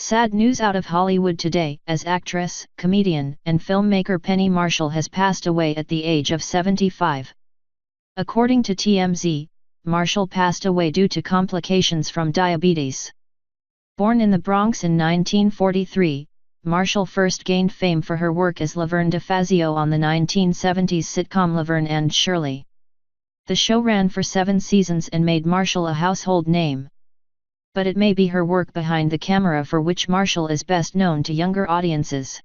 Sad news out of Hollywood today, as actress, comedian, and filmmaker Penny Marshall has passed away at the age of 75. According to TMZ, Marshall passed away due to complications from diabetes. Born in the Bronx in 1943, Marshall first gained fame for her work as Laverne DeFazio on the 1970s sitcom Laverne and Shirley. The show ran for 7 seasons and made Marshall a household name. But it may be her work behind the camera for which Marshall is best known to younger audiences.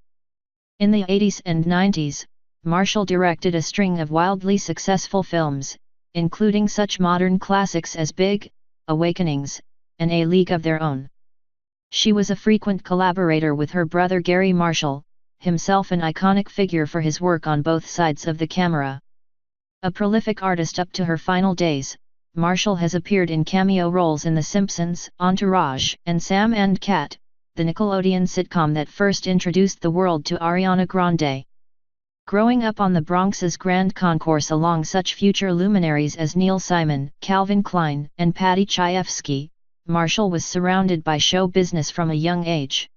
In the 80s and 90s, Marshall directed a string of wildly successful films, including such modern classics as Big, Awakenings, and A League of Their Own. She was a frequent collaborator with her brother Gary Marshall, himself an iconic figure for his work on both sides of the camera. A prolific artist up to her final days, Marshall has appeared in cameo roles in The Simpsons, Entourage, and Sam and Cat, the Nickelodeon sitcom that first introduced the world to Ariana Grande. Growing up on the Bronx's Grand Concourse along such future luminaries as Neil Simon, Calvin Klein, and Patty Chayefsky, Marshall was surrounded by show business from a young age.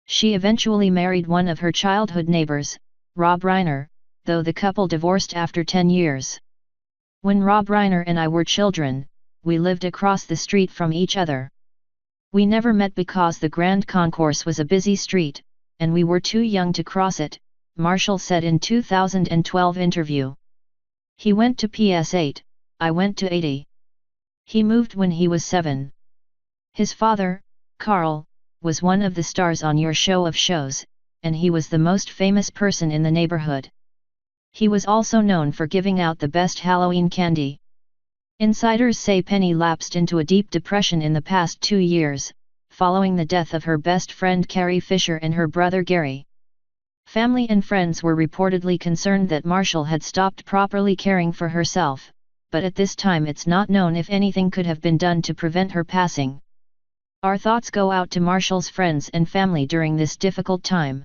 She eventually married one of her childhood neighbors, Rob Reiner, though the couple divorced after 10 years. When Rob Reiner and I were children, we lived across the street from each other. We never met because the Grand Concourse was a busy street, and we were too young to cross it, Marshall said in 2012 interview. He went to PS8, I went to 80. He moved when he was 7. His father, Carl, was one of the stars on Your Show of Shows, and he was the most famous person in the neighborhood. He was also known for giving out the best Halloween candy. Insiders say Penny lapsed into a deep depression in the past 2 years, following the death of her best friend Carrie Fisher and her brother Gary. Family and friends were reportedly concerned that Marshall had stopped properly caring for herself, but at this time it's not known if anything could have been done to prevent her passing. Our thoughts go out to Marshall's friends and family during this difficult time.